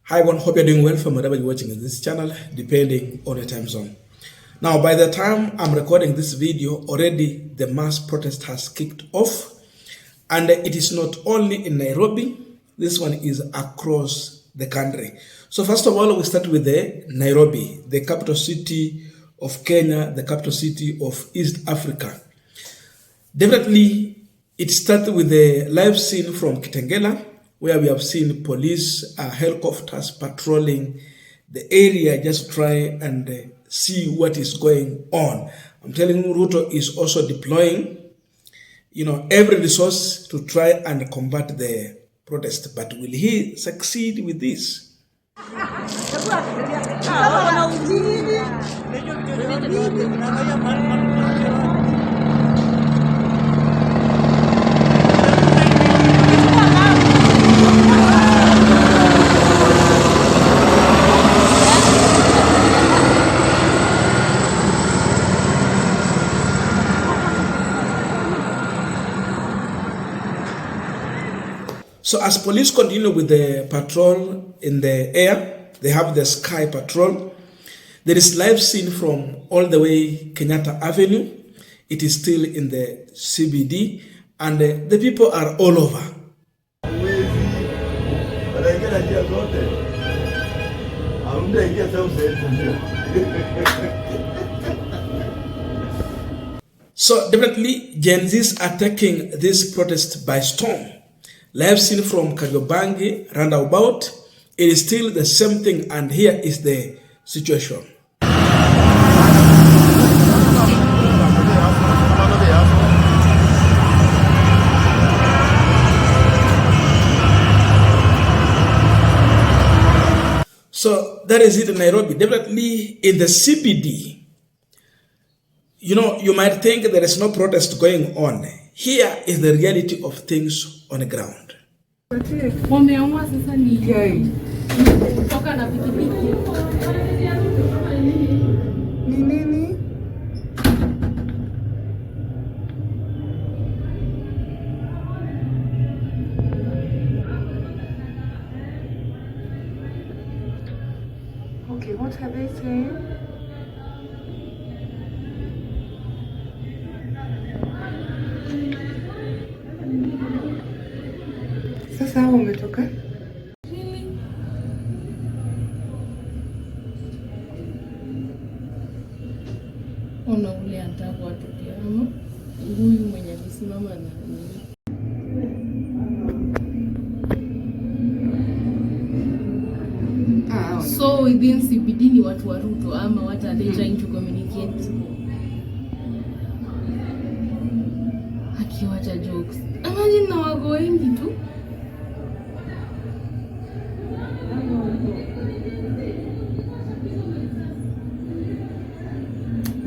Hi everyone, hope you're doing well from wherever you're watching this channel, depending on your time zone. Now, by the time I'm recording this video, already the mass protest has kicked off. And it is not only in Nairobi, this one is across the country. So first of all, we start with the Nairobi, the capital city of Kenya, the capital city of East Africa. Definitely, it started with the live scene from Kitengela, where we have seen police helicopters patrolling the area just try and see what is going on. I'm telling you, Ruto is also deploying, every resource to try and combat the protest. But will he succeed with this? So as police continue with the patrol in the air, they have the sky patrol. There is live scene from all the way Kenyatta Avenue. It is still in the CBD and the people are all over. So definitely Gen Zs are taking this protest by storm. Live scene from Kariobangi roundabout. It is still the same thing, and here is the situation. So that is it in Nairobi. Definitely in the CBD, you might think there is no protest going on. Here is the reality of things on the ground. Okay, what are they saying? Sasa hao umetoka? Ona ule anataka watoke ama huyu mwenye alisimama na so within CBD ni watu wa Ruto ama what are they trying to communicate? Akiwacha jokes. Imagine na wago wengi tu.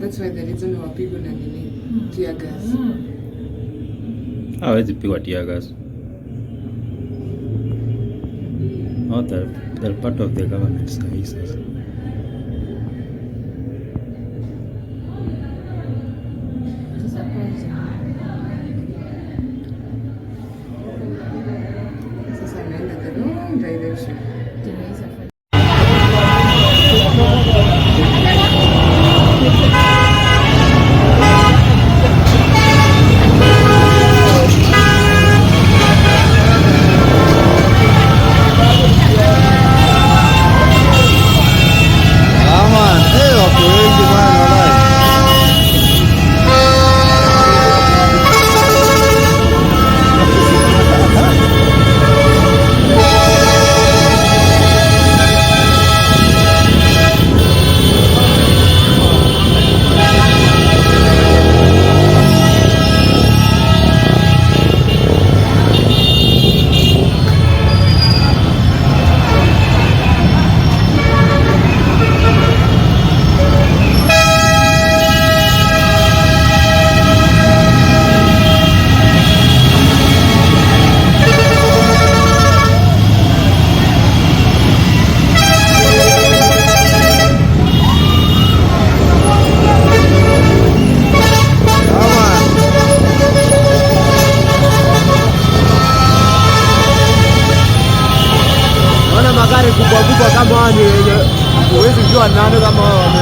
That's why the reason wapigwa na nini? Tear gas. Hawezi pigwa tear gas. Oh, they're part of the government services. Sasa naenda the wrong direction. magari kubwa kubwa kama haya yenye huwezi kujua nani kama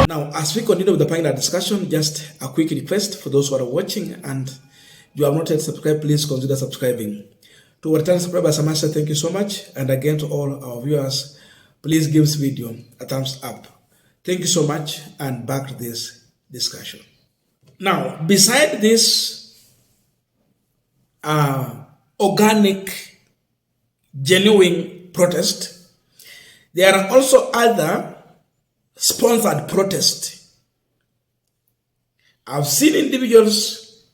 Now, as we continue with the panel discussion, just a quick request for those who are watching and you have not yet subscribed, please consider subscribing. To our return subscribers, I must say thank you so much. And again, to all our viewers, please give this video a thumbs up. Thank you so much, and back to this discussion. Now, beside this organic, genuine protest, there are also other sponsored protests. I've seen individuals,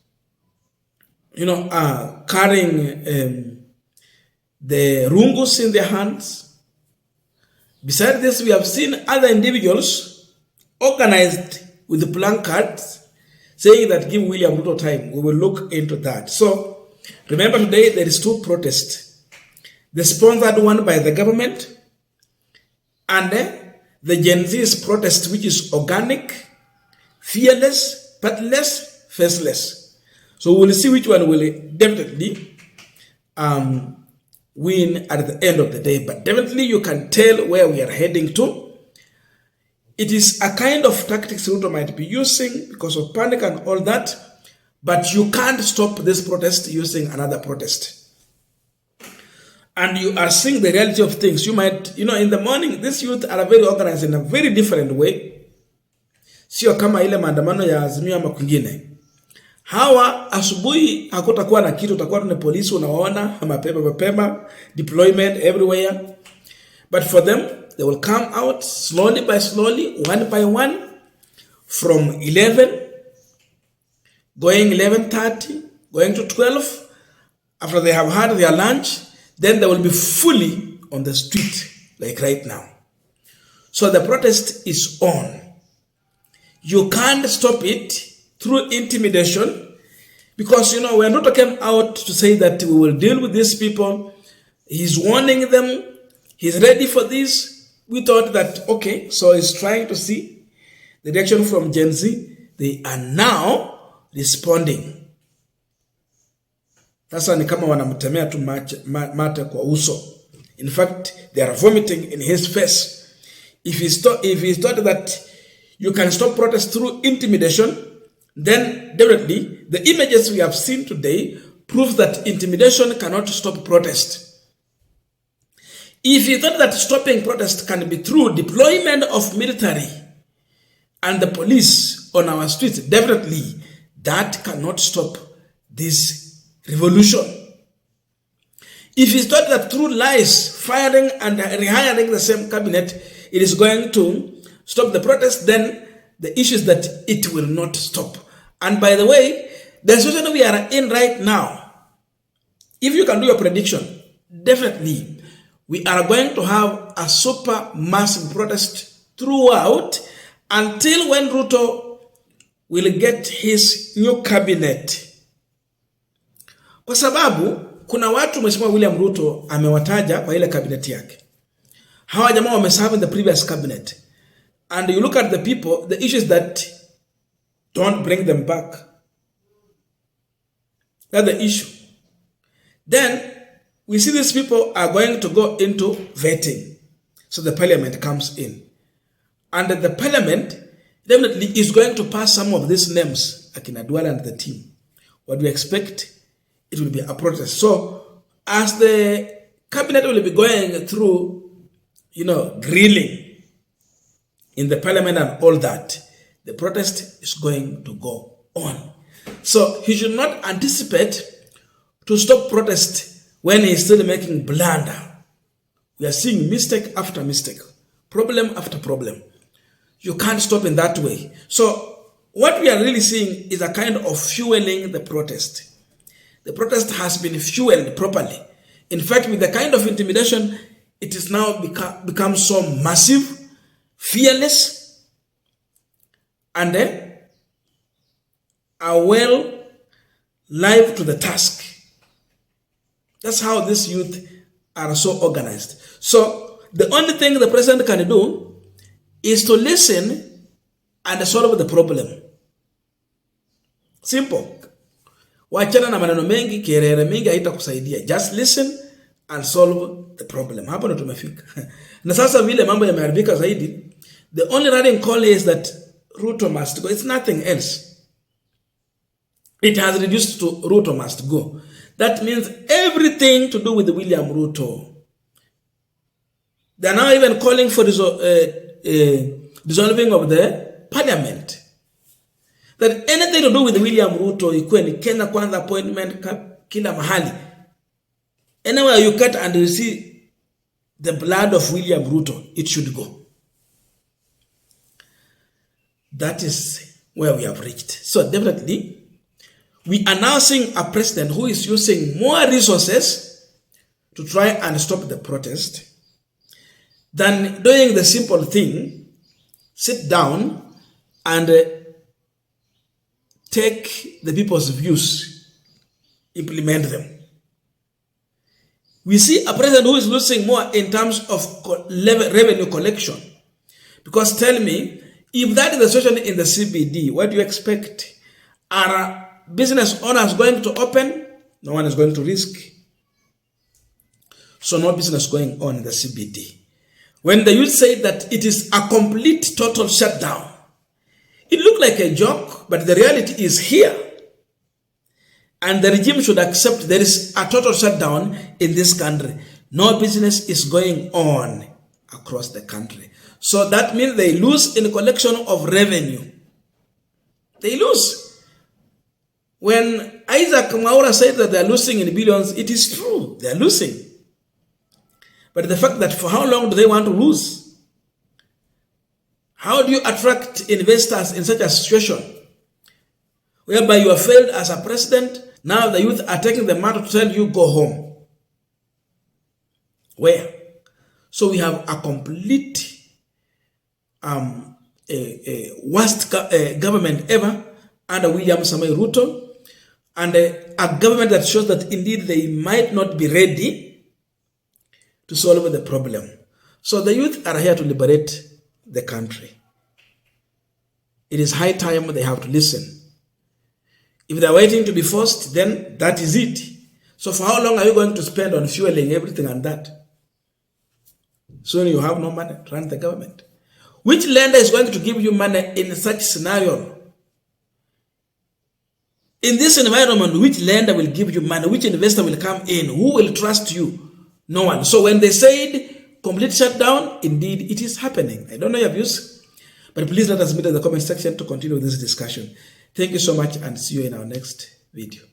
carrying the rungus in their hands. Besides this, we have seen other individuals organized with placards saying that give William Ruto time. We will look into that. So remember, today there is two protests. The sponsored one by the government and the Gen Z's protest, which is organic, fearless, patless, faceless. So we'll see which one will definitely win at the end of the day. But definitely you can tell where we are heading to. It is a kind of tactics Ruto might be using because of panic and all that. But you can't stop this protest using another protest. And you are seeing the reality of things. You might, in the morning, these youth are very organized in a very different way. Sio kama ile maandamano ya Azimio ama kwingine. Hawa asubuhi hakutakuwa na kitu, utakuwa na polisi unaona, mapema, deployment everywhere. But for them, they will come out slowly by slowly, one by one, from 11, going 11:30, going to 12. After they have had their lunch, then they will be fully on the street, like right now. So the protest is on. You can't stop it through intimidation because, we are not came out to say that we will deal with these people. He's warning them. He's ready for this. We thought that, okay, so he's trying to see the reaction from Gen Z. They are now responding. Sasa ni kama wanamtemea tu mate kwa uso. In fact, they are vomiting in his face. If he thought that you can stop protest through intimidation, then definitely the images we have seen today prove that intimidation cannot stop protest. If you thought that stopping protest can be through deployment of military and the police on our streets, definitely that cannot stop this revolution. If you thought that through lies, firing and rehiring the same cabinet, it is going to stop the protest, then the issue is that it will not stop. And by the way, the situation we are in right now, if you can do your prediction, definitely we are going to have a super massive protest throughout until when Ruto will get his new cabinet. Kwa sababu kuna watu Mheshimiwa William Ruto amewataja kwa ile cabinet yake. Hawa jamaa wameserve in the previous cabinet. And you look at the people, the issue is that don't bring them back. That's the issue. Then we see these people are going to go into vetting. So the parliament comes in. And the parliament definitely is going to pass some of these names, Akina Duale and the team. What we expect, it will be a protest. So as the cabinet will be going through, grilling in the parliament and all that, the protest is going to go on. So he should not anticipate to stop protest when he's still making blunder. We are seeing mistake after mistake, problem after problem. You can't stop in that way. So what we are really seeing is a kind of fueling the protest. The protest has been fueled properly. In fact, with the kind of intimidation, it is now become so massive, fearless, and are well live to the task. That's how these youth are so organized. So the only thing the president can do is to listen and solve the problem. Simple. Wachana na maneno mengi, kerere mingi haitakusaidia. Just listen and solve the problem. Hapo ndo tumefika. Na sasa vile mambo yameharibika zaidi, the only running call is that Ruto must go. It's nothing else. It has reduced to Ruto must go. That means everything to do with William Ruto. They are now even calling for dissolving of the parliament. That anything to do with William Ruto, ikuwe ni Kenya Kwanza appointment kila mahali. Anywhere you cut and you see the blood of William Ruto, it should go. That is where we have reached. So definitely, we are now seeing a president who is using more resources to try and stop the protest than doing the simple thing, sit down and take the people's views, implement them. We see a president who is losing more in terms of revenue collection. Because tell me, if that is the situation in the CBD, what do you expect? Are business owners going to open? No one is going to risk. So no business going on in the CBD. When the youth say that it is a complete total shutdown, it looked like a joke, but the reality is here. And the regime should accept there is a total shutdown in this country. No business is going on across the country. So that means they lose in collection of revenue. They lose. When Isaac Maura said that they are losing in billions, it is true. They are losing. But the fact that for how long do they want to lose? How do you attract investors in such a situation? Whereby you have failed as a president, now the youth are taking the matter to tell you, go home. Where? So we have a complete worst government ever under William Samoei Ruto, and a government that shows that indeed they might not be ready to solve the problem. So the youth are here to liberate the country. It is high time they have to listen. If they are waiting to be forced, then that is it. So for how long are you going to spend on fueling everything and that? Soon you have no money to run the government. Which lender is going to give you money in such scenario? In this environment, which lender will give you money? Which investor will come in? Who will trust you? No one. So when they said complete shutdown, indeed it is happening. I don't know your views, but please let us meet in the comment section to continue this discussion. Thank you so much and see you in our next video.